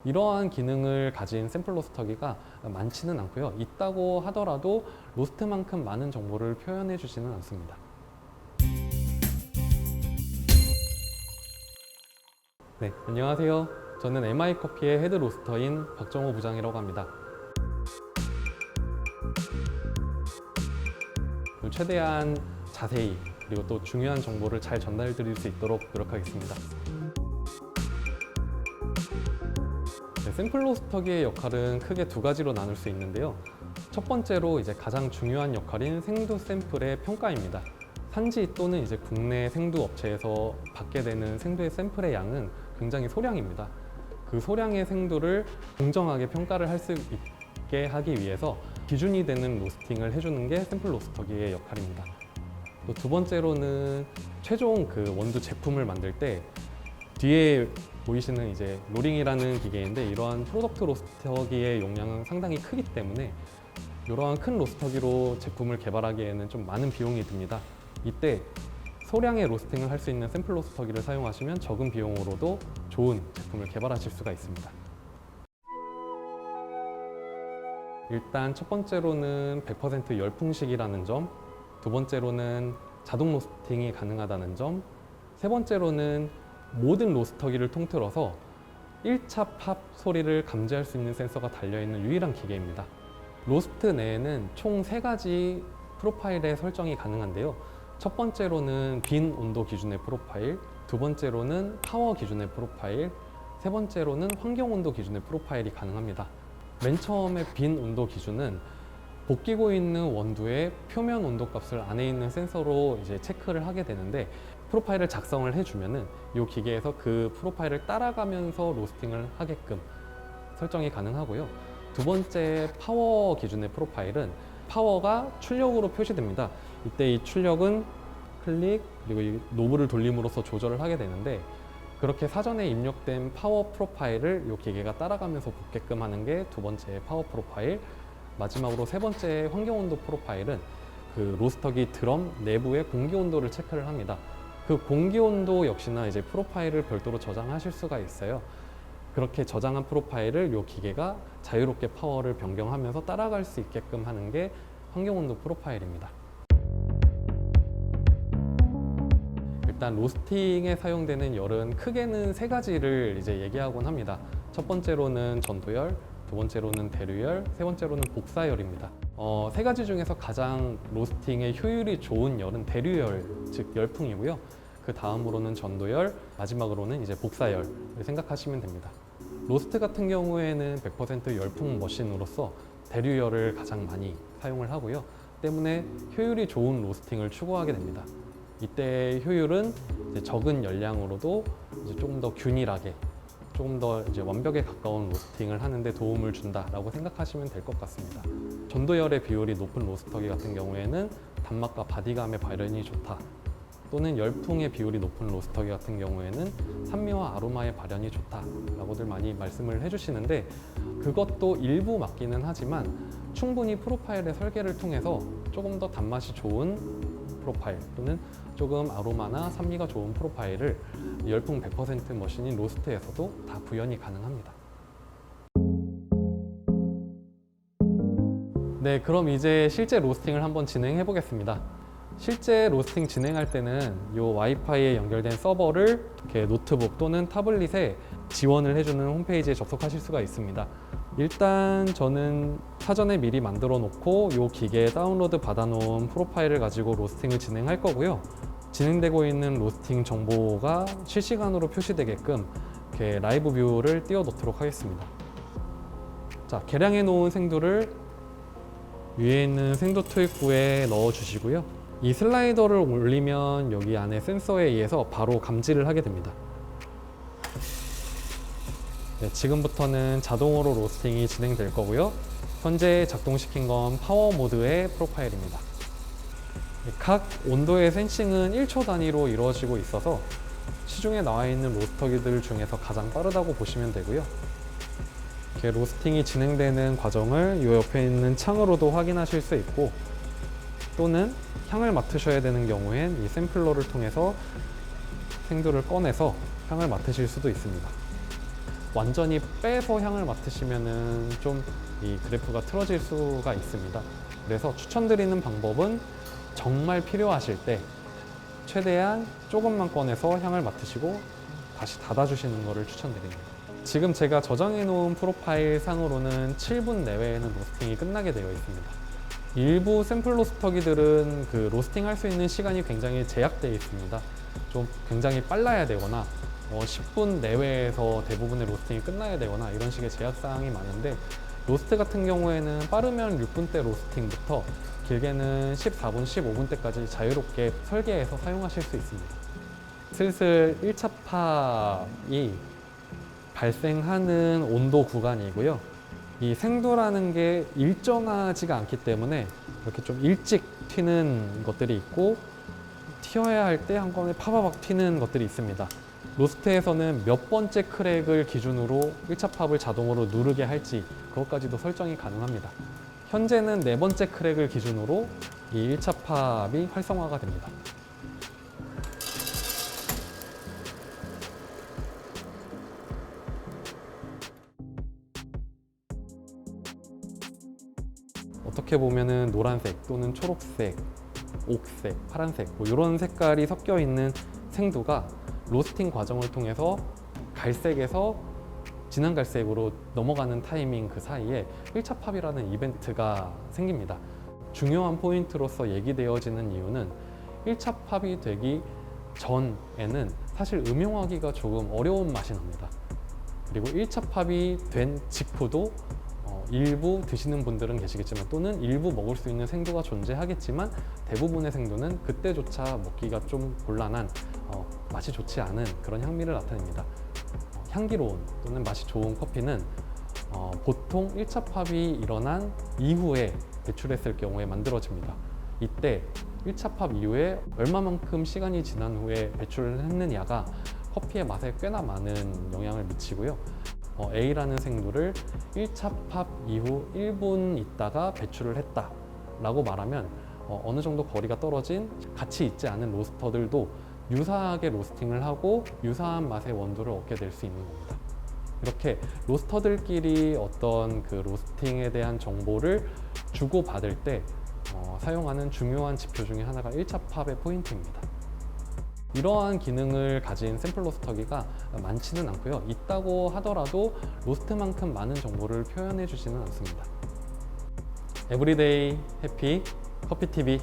이러한 기능을 가진 샘플 로스터기가 많지는 않고요. 있다고 하더라도 로스트만큼 많은 정보를 표현해 주지는 않습니다. 네, 안녕하세요. 저는 MI커피의 헤드 로스터인 박정호 부장이라고 합니다. 최대한 자세히 그리고 또 중요한 정보를 잘 전달 드릴 수 있도록 노력하겠습니다. 네, 샘플 로스터기의 역할은 크게 두 가지로 나눌 수 있는데요. 첫 번째로 가장 중요한 역할인 생두 샘플의 평가입니다. 산지 또는 국내 생두 업체에서 받게 되는 생두의 샘플의 양은 굉장히 소량입니다. 그 소량의 생두를 공정하게 평가를 할 수 있게 하기 위해서 기준이 되는 로스팅을 해주는 게 샘플 로스터기의 역할입니다. 또 두 번째로는 최종 그 원두 제품을 만들 때 뒤에 보이시는 로링이라는 기계인데, 이러한 프로덕트 로스터기의 용량은 상당히 크기 때문에 이러한 큰 로스터기로 제품을 개발하기에는 좀 많은 비용이 듭니다. 이때 소량의 로스팅을 할 수 있는 샘플 로스터기를 사용하시면 적은 비용으로도 좋은 제품을 개발하실 수가 있습니다. 일단 첫 번째로는 100% 열풍식이라는 점, 두 번째로는 자동 로스팅이 가능하다는 점, 세 번째로는 모든 로스터기를 통틀어서 1차 팝 소리를 감지할 수 있는 센서가 달려있는 유일한 기계입니다. 로스트 내에는 총 3가지 프로파일의 설정이 가능한데요. 첫 번째로는 빈 온도 기준의 프로파일, 두 번째로는 파워 기준의 프로파일, 세 번째로는 환경 온도 기준의 프로파일이 가능합니다. 맨 처음에 빈 온도 기준은 볶이고 있는 원두의 표면 온도 값을 안에 있는 센서로 체크를 하게 되는데, 프로파일을 작성을 해주면은 이 기계에서 그 프로파일을 따라가면서 로스팅을 하게끔 설정이 가능하고요. 두 번째 파워 기준의 프로파일은 파워가 출력으로 표시됩니다. 이때 이 출력은 클릭 그리고 이 노브를 돌림으로써 조절을 하게 되는데, 그렇게 사전에 입력된 파워 프로파일을 이 기계가 따라가면서 볶게끔 하는 게 두 번째 파워 프로파일. 마지막으로 세 번째 환경 온도 프로파일은 그 로스터기 드럼 내부의 공기 온도를 체크를 합니다. 그 공기 온도 역시나 프로파일을 별도로 저장하실 수가 있어요. 그렇게 저장한 프로파일을 이 기계가 자유롭게 파워를 변경하면서 따라갈 수 있게끔 하는 게 환경 온도 프로파일입니다. 일단 로스팅에 사용되는 열은 크게는 3가지를 얘기하곤 합니다. 첫 번째로는 전도열, 두 번째로는 대류열, 세 번째로는 복사열입니다. 3가지 중에서 가장 로스팅의 효율이 좋은 열은 대류열, 즉 열풍이고요. 그 다음으로는 전도열, 마지막으로는 복사열을 생각하시면 됩니다. 로스트 같은 경우에는 100% 열풍 머신으로서 대류열을 가장 많이 사용을 하고요. 때문에 효율이 좋은 로스팅을 추구하게 됩니다. 이때 효율은 적은 열량으로도 조금 더 균일하게, 조금 더 완벽에 가까운 로스팅을 하는데 도움을 준다라고 생각하시면 될 것 같습니다. 전도열의 비율이 높은 로스터기 같은 경우에는 단맛과 바디감의 발현이 좋다, 또는 열풍의 비율이 높은 로스터기 같은 경우에는 산미와 아로마의 발현이 좋다라고들 많이 말씀을 해주시는데, 그것도 일부 맞기는 하지만 충분히 프로파일의 설계를 통해서 조금 더 단맛이 좋은 프로파일 또는 조금 아로마나 산미가 좋은 프로파일을 열풍 100% 머신인 로스트에서도 다 구현이 가능합니다. 네, 그럼 이제 실제 로스팅을 한번 진행해 보겠습니다. 실제 로스팅 진행할 때는 이 와이파이에 연결된 서버를 이렇게 노트북 또는 타블릿에 지원을 해주는 홈페이지에 접속하실 수가 있습니다. 일단 저는 사전에 미리 만들어 놓고 이 기계에 다운로드 받아 놓은 프로파일을 가지고 로스팅을 진행할 거고요. 진행되고 있는 로스팅 정보가 실시간으로 표시되게끔 이렇게 라이브 뷰를 띄워 놓도록 하겠습니다. 자, 계량해 놓은 생두를 위에 있는 생두 투입구에 넣어 주시고요. 이 슬라이더를 올리면 여기 안에 센서에 의해서 바로 감지를 하게 됩니다. 네, 지금부터는 자동으로 로스팅이 진행될 거고요. 현재 작동시킨 건 파워 모드의 프로파일입니다. 각 온도의 센싱은 1초 단위로 이루어지고 있어서 시중에 나와 있는 로스터기들 중에서 가장 빠르다고 보시면 되고요. 이렇게 로스팅이 진행되는 과정을 이 옆에 있는 창으로도 확인하실 수 있고, 또는 향을 맡으셔야 되는 경우엔 이 샘플러를 통해서 생두를 꺼내서 향을 맡으실 수도 있습니다. 완전히 빼서 향을 맡으시면은 좀 이 그래프가 틀어질 수가 있습니다. 그래서 추천드리는 방법은 정말 필요하실 때 최대한 조금만 꺼내서 향을 맡으시고 다시 닫아주시는 것을 추천드립니다. 지금 제가 저장해 놓은 프로파일 상으로는 7분 내외에는 로스팅이 끝나게 되어 있습니다. 일부 샘플 로스터기들은 그 로스팅 할 수 있는 시간이 굉장히 제약되어 있습니다. 좀 굉장히 빨라야 되거나 10분 내외에서 대부분의 로스팅이 끝나야 되거나 이런 식의 제약사항이 많은데, 로스트 같은 경우에는 빠르면 6분대 로스팅부터 길게는 14분, 15분대까지 자유롭게 설계해서 사용하실 수 있습니다. 슬슬 1차 팝이 발생하는 온도 구간이고요. 이 생도라는 게 일정하지가 않기 때문에 이렇게 좀 일찍 튀는 것들이 있고, 튀어야 할 때 한꺼번에 파바박 튀는 것들이 있습니다. 로스트에서는 몇 번째 크랙을 기준으로 1차 팝을 자동으로 누르게 할지 그것까지도 설정이 가능합니다. 현재는 4번째 크랙을 기준으로 이 1차 팝이 활성화가 됩니다. 어떻게 보면은 노란색 또는 초록색, 옥색, 파란색 뭐 이런 색깔이 섞여 있는 생두가 로스팅 과정을 통해서 갈색에서 진한 갈색으로 넘어가는 타이밍 그 사이에 1차 팝이라는 이벤트가 생깁니다. 중요한 포인트로서 얘기되어지는 이유는 1차 팝이 되기 전에는 사실 음용하기가 조금 어려운 맛이 납니다. 그리고 1차 팝이 된 직후도 일부 드시는 분들은 계시겠지만, 또는 일부 먹을 수 있는 생두가 존재하겠지만, 대부분의 생두는 그때조차 먹기가 좀 곤란한 맛이 좋지 않은 그런 향미를 나타냅니다. 향기로운 또는 맛이 좋은 커피는 보통 1차 팝이 일어난 이후에 배출했을 경우에 만들어집니다. 이때 1차 팝 이후에 얼마만큼 시간이 지난 후에 배출을 했느냐가 커피의 맛에 꽤나 많은 영향을 미치고요. A라는 생두를 1차 팝 이후 1분 있다가 배출을 했다 라고 말하면 어느 정도 거리가 떨어진 같이 있지 않은 로스터들도 유사하게 로스팅을 하고 유사한 맛의 원두를 얻게 될 수 있는 겁니다. 이렇게 로스터들끼리 어떤 그 로스팅에 대한 정보를 주고받을 때 사용하는 중요한 지표 중에 하나가 1차 팝의 포인트입니다. 이러한 기능을 가진 샘플 로스터기가 많지는 않고요. 있다고 하더라도 로스트만큼 많은 정보를 표현해 주지는 않습니다. 에브리데이 해피 커피TV